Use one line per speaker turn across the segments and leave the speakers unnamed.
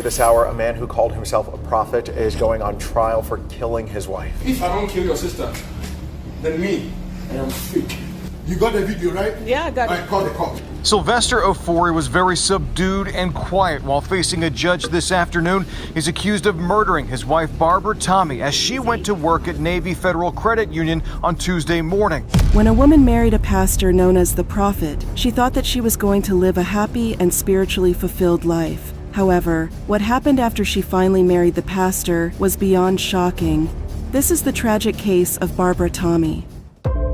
This hour, a man who called himself a prophet is going on trial for killing his wife.
If I don't kill your sister, then me, I am fake.
You got the video, right?
Yeah, I got it.
I call the cops.
Sylvester Ofori was very subdued and quiet while facing a judge this afternoon. He's accused of murdering his wife, Barbara Tommey, as she went to work at Navy Federal Credit Union on Tuesday morning.
When a woman married a pastor known as the Prophet, she thought that she was going to live a happy and spiritually fulfilled life. However, what happened after she finally married the pastor was beyond shocking. This is the tragic case of Barbara Tommey.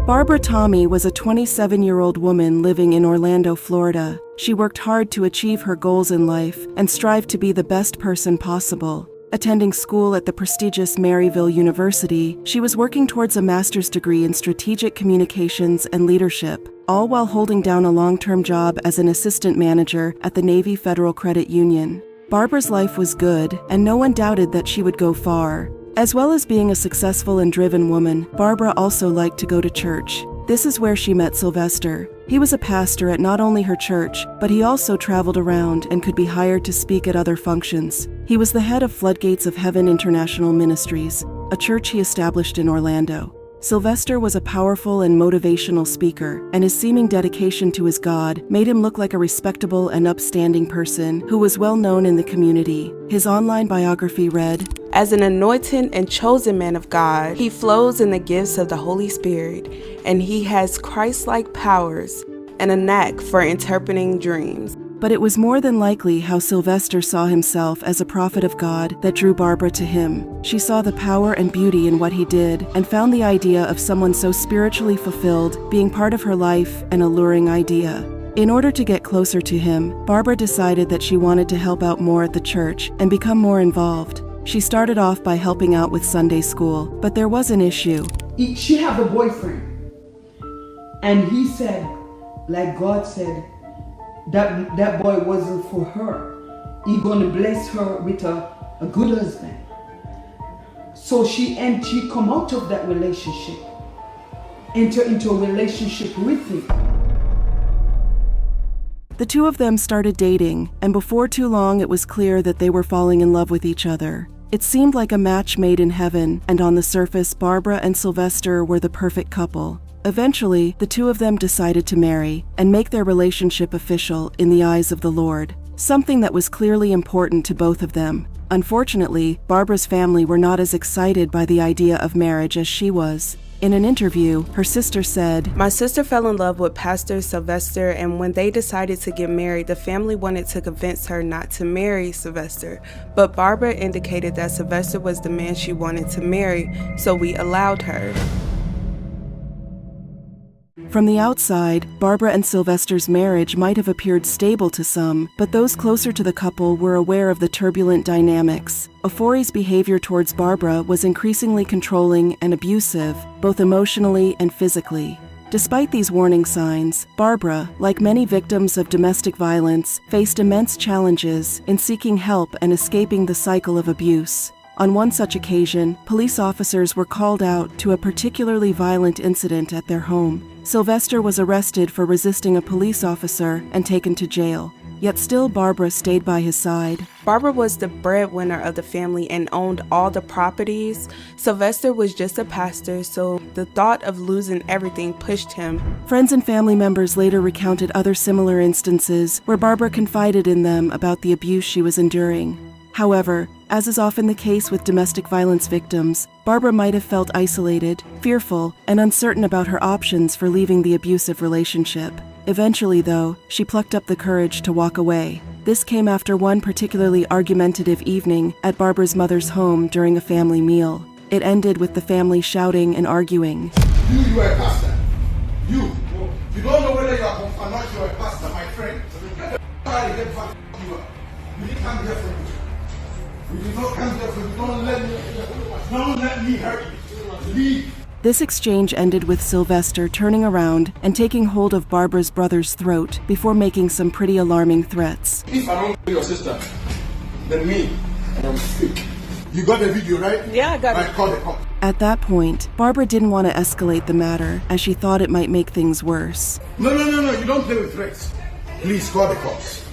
Barbara Tommey was a 27-year-old woman living in Orlando, Florida. She worked hard to achieve her goals in life and strived to be the best person possible. Attending school at the prestigious Maryville University, she was working towards a master's degree in strategic communications and leadership, all while holding down a long-term job as an assistant manager at the Navy Federal Credit Union. Barbara's life was good, and no one doubted that she would go far. As well as being a successful and driven woman, Barbara also liked to go to church. This is where she met Sylvester. He was a pastor at not only her church, but he also traveled around and could be hired to speak at other functions. He was the head of Floodgates of Heaven International Ministries, a church he established in Orlando. Sylvester was a powerful and motivational speaker, and his seeming dedication to his God made him look like a respectable and upstanding person who was well known in the community. His online biography read,
As an anointed and chosen man of God, he flows in the gifts of the Holy Spirit, and he has Christ-like powers and a knack for interpreting dreams.
But it was more than likely how Sylvester saw himself as a prophet of God that drew Barbara to him. She saw the power and beauty in what he did and found the idea of someone so spiritually fulfilled being part of her life an alluring idea. In order to get closer to him, Barbara decided that she wanted to help out more at the church and become more involved. She started off by helping out with Sunday school, but there was an issue.
She have a boyfriend, and he said, like God said, that boy wasn't for her. He gonna bless her with a good husband. So she come out of that relationship, enter into a relationship with him.
The two of them started dating, and before too long it was clear that they were falling in love with each other. It seemed like a match made in heaven, and on the surface, Barbara and Sylvester were the perfect couple. Eventually, the two of them decided to marry and make their relationship official in the eyes of the Lord, something that was clearly important to both of them. Unfortunately, Barbara's family were not as excited by the idea of marriage as she was. In an interview, her sister said,
My sister fell in love with Pastor Sylvester, and when they decided to get married, the family wanted to convince her not to marry Sylvester. But Barbara indicated that Sylvester was the man she wanted to marry, so we allowed her.
From the outside, Barbara and Sylvester's marriage might have appeared stable to some, but those closer to the couple were aware of the turbulent dynamics. Ofori's behavior towards Barbara was increasingly controlling and abusive, both emotionally and physically. Despite these warning signs, Barbara, like many victims of domestic violence, faced immense challenges in seeking help and escaping the cycle of abuse. On one such occasion, police officers were called out to a particularly violent incident at their home. Sylvester was arrested for resisting a police officer and taken to jail. Yet still, Barbara stayed by his side.
Barbara was the breadwinner of the family and owned all the properties. Sylvester was just a pastor, so the thought of losing everything pushed him.
Friends and family members later recounted other similar instances where Barbara confided in them about the abuse she was enduring. However, as is often the case with domestic violence victims, Barbara might have felt isolated, fearful, and uncertain about her options for leaving the abusive relationship. Eventually, though, she plucked up the courage to walk away. This came after one particularly argumentative evening at Barbara's mother's home during a family meal. It ended with the family shouting and arguing.
You are a pastor. You don't know whether you are or not. You are a pastor, my friend. You didn't come here for me. You did not come here for me. Don't let me hurt you. Leave.
This exchange ended with Sylvester turning around and taking hold of Barbara's brother's throat before making some pretty alarming threats.
If I don't kill your sister, then me, I am fake.
You got the video, right?
Yeah, I got
I
it.
call the cops.
At that point, Barbara didn't want to escalate the matter as she thought it might make things worse.
No. You don't play with threats. Please call the cops.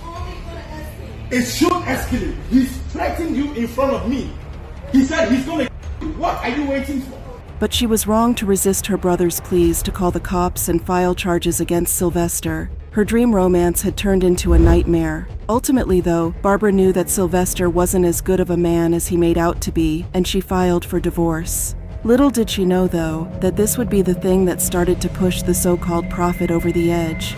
It should escalate. He's threatening you in front of me. He said he's gonna you. What are you waiting for?
But she was wrong to resist her brother's pleas to call the cops and file charges against Sylvester. Her dream romance had turned into a nightmare. Ultimately, though, Barbara knew that Sylvester wasn't as good of a man as he made out to be, and she filed for divorce. Little did she know, though, that this would be the thing that started to push the so-called prophet over the edge.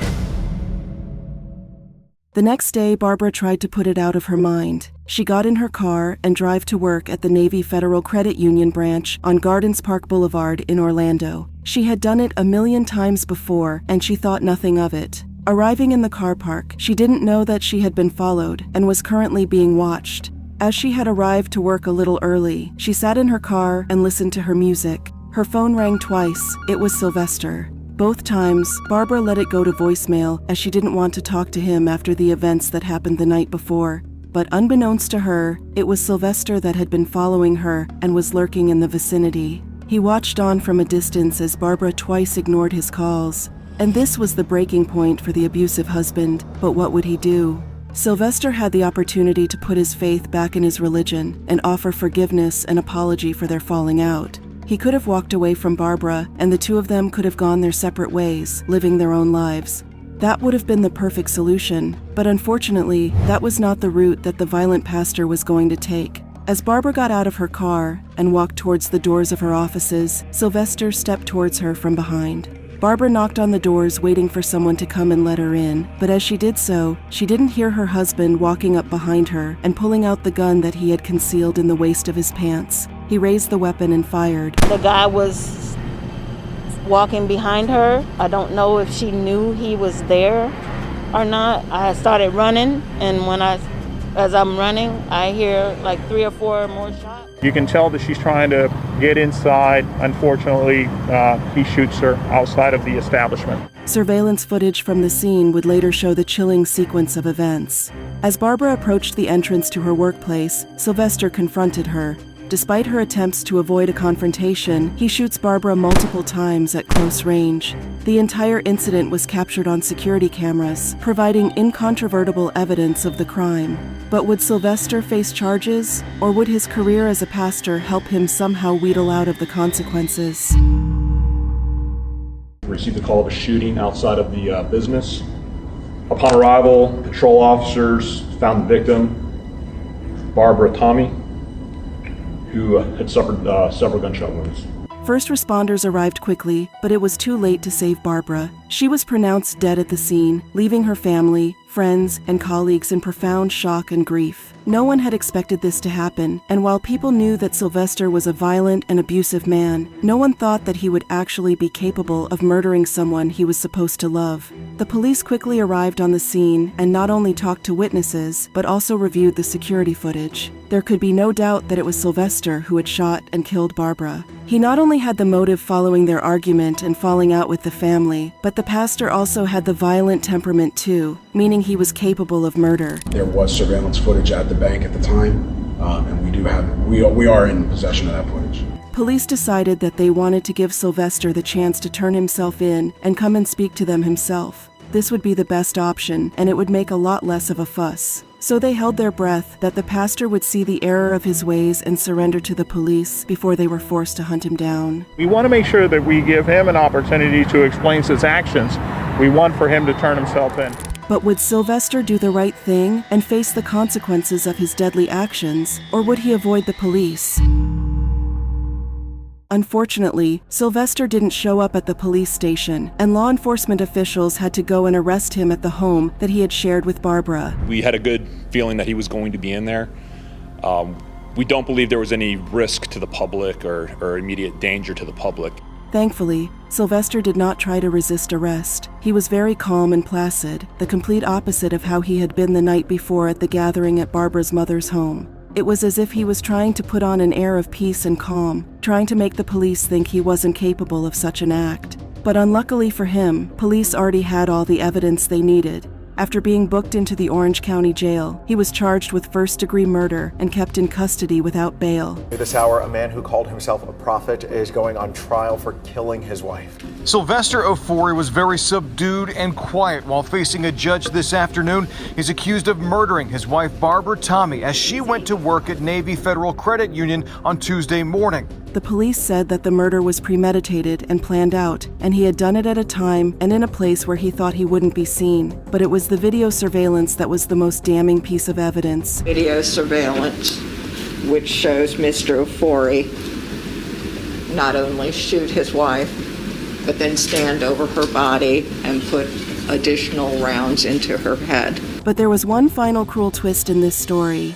The next day, Barbara tried to put it out of her mind. She got in her car and drove to work at the Navy Federal Credit Union branch on Gardens Park Boulevard in Orlando. She had done it 1,000,000 times before, and she thought nothing of it. Arriving in the car park, she didn't know that she had been followed and was currently being watched. As she had arrived to work a little early, she sat in her car and listened to her music. Her phone rang twice. It was Sylvester. Both times, Barbara let it go to voicemail as she didn't want to talk to him after the events that happened the night before. But unbeknownst to her, it was Sylvester that had been following her and was lurking in the vicinity. He watched on from a distance as Barbara twice ignored his calls. And this was the breaking point for the abusive husband, but what would he do? Sylvester had the opportunity to put his faith back in his religion and offer forgiveness and apology for their falling out. He could have walked away from Barbara, and the two of them could have gone their separate ways, living their own lives. That would have been the perfect solution, but unfortunately, that was not the route that the violent pastor was going to take. As Barbara got out of her car and walked towards the doors of her offices, Sylvester stepped towards her from behind. Barbara knocked on the doors waiting for someone to come and let her in, but as she did so, she didn't hear her husband walking up behind her and pulling out the gun that he had concealed in the waist of his pants. He raised the weapon and fired.
The guy was walking behind her. I don't know if she knew he was there or not. I had started running, and as I'm running, I hear like 3 or 4 more shots.
You can tell that she's trying to get inside. Unfortunately, he shoots her outside of the establishment.
Surveillance footage from the scene would later show the chilling sequence of events. As Barbara approached the entrance to her workplace, Sylvester confronted her. Despite her attempts to avoid a confrontation, he shoots Barbara multiple times at close range. The entire incident was captured on security cameras, providing incontrovertible evidence of the crime. But would Sylvester face charges, or would his career as a pastor help him somehow wheedle out of the consequences?
Received a call of a shooting outside of the business. Upon arrival, patrol officers found the victim, Barbara Tommey, who had suffered several gunshot wounds.
First responders arrived quickly, but it was too late to save Barbara. She was pronounced dead at the scene, leaving her family, friends, and colleagues in profound shock and grief. No one had expected this to happen, and while people knew that Sylvester was a violent and abusive man, no one thought that he would actually be capable of murdering someone he was supposed to love. The police quickly arrived on the scene and not only talked to witnesses, but also reviewed the security footage. There could be no doubt that it was Sylvester who had shot and killed Barbara. He not only had the motive following their argument and falling out with the family, but the pastor also had the violent temperament too, meaning he was capable of murder.
There was surveillance footage at the bank at the time, and we are in possession of that footage.
Police decided that they wanted to give Sylvester the chance to turn himself in and come and speak to them himself. This would be the best option, and it would make a lot less of a fuss. So they held their breath that the pastor would see the error of his ways and surrender to the police before they were forced to hunt him down.
We want to make sure that we give him an opportunity to explain his actions. We want for him to turn himself in.
But would Sylvester do the right thing and face the consequences of his deadly actions, or would he avoid the police? Unfortunately, Sylvester didn't show up at the police station, and law enforcement officials had to go and arrest him at the home that he had shared with Barbara.
We had a good feeling that he was going to be in there. We don't believe there was any risk to the public or immediate danger to the public.
Thankfully, Sylvester did not try to resist arrest. He was very calm and placid, the complete opposite of how he had been the night before at the gathering at Barbara's mother's home. It was as if he was trying to put on an air of peace and calm, trying to make the police think he wasn't capable of such an act. But unluckily for him, police already had all the evidence they needed. After being booked into the Orange County Jail, he was charged with first-degree murder and kept in custody without bail.
This hour, a man who called himself a prophet is going on trial for killing his wife.
Sylvester Ofori was very subdued and quiet while facing a judge this afternoon. He's accused of murdering his wife Barbara Tommey as she went to work at Navy Federal Credit Union on Tuesday morning.
The police said that the murder was premeditated and planned out, and he had done it at a time and in a place where he thought he wouldn't be seen. But it was the video surveillance that was the most damning piece of evidence.
Video surveillance, which shows Mr. Ofori not only shoot his wife, but then stand over her body and put additional rounds into her head.
But there was one final cruel twist in this story.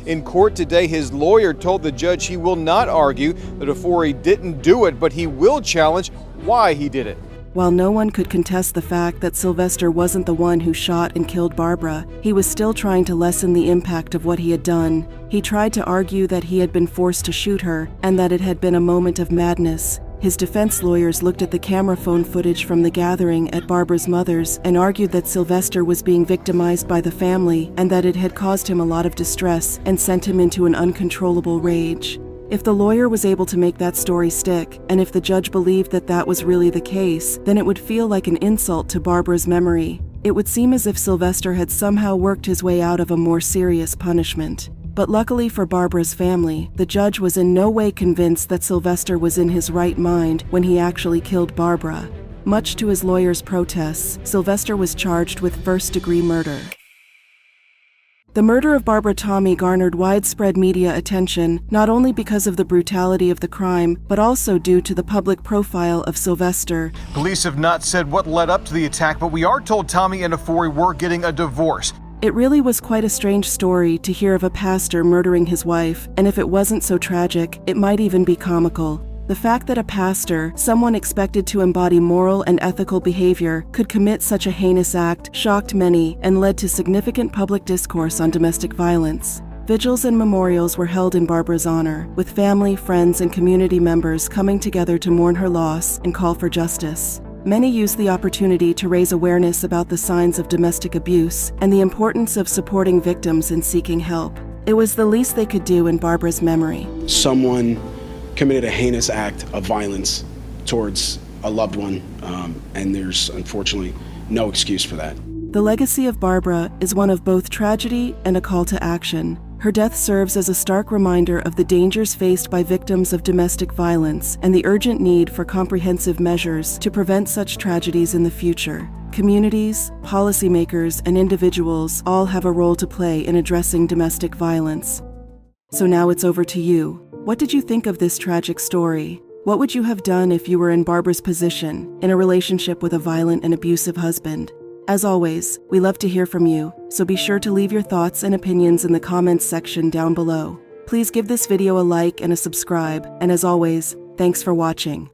In court today, his lawyer told the judge he will not argue that Ofori didn't do it, but he will challenge why he did it.
While no one could contest the fact that Sylvester wasn't the one who shot and killed Barbara, he was still trying to lessen the impact of what he had done. He tried to argue that he had been forced to shoot her and that it had been a moment of madness. His defense lawyers looked at the camera phone footage from the gathering at Barbara's mother's and argued that Sylvester was being victimized by the family and that it had caused him a lot of distress and sent him into an uncontrollable rage. If the lawyer was able to make that story stick, and if the judge believed that that was really the case, then it would feel like an insult to Barbara's memory. It would seem as if Sylvester had somehow worked his way out of a more serious punishment. But luckily for Barbara's family, the judge was in no way convinced that Sylvester was in his right mind when he actually killed Barbara. Much to his lawyer's protests, Sylvester was charged with first-degree murder. The murder of Barbara Tommey garnered widespread media attention, not only because of the brutality of the crime, but also due to the public profile of Sylvester.
Police have not said what led up to the attack, but we are told Tommey and Ofori were getting a divorce.
It really was quite a strange story to hear of a pastor murdering his wife, and if it wasn't so tragic, it might even be comical. The fact that a pastor, someone expected to embody moral and ethical behavior, could commit such a heinous act shocked many and led to significant public discourse on domestic violence. Vigils and memorials were held in Barbara's honor, with family, friends, and community members coming together to mourn her loss and call for justice. Many used the opportunity to raise awareness about the signs of domestic abuse and the importance of supporting victims in seeking help. It was the least they could do in Barbara's memory.
Someone committed a heinous act of violence towards a loved one, and there's unfortunately no excuse for that.
The legacy of Barbara is one of both tragedy and a call to action. Her death serves as a stark reminder of the dangers faced by victims of domestic violence and the urgent need for comprehensive measures to prevent such tragedies in the future. Communities, policymakers, and individuals all have a role to play in addressing domestic violence. So now it's over to you. What did you think of this tragic story? What would you have done if you were in Barbara's position, in a relationship with a violent and abusive husband? As always, we love to hear from you, so be sure to leave your thoughts and opinions in the comments section down below. Please give this video a like and a subscribe, and as always, thanks for watching.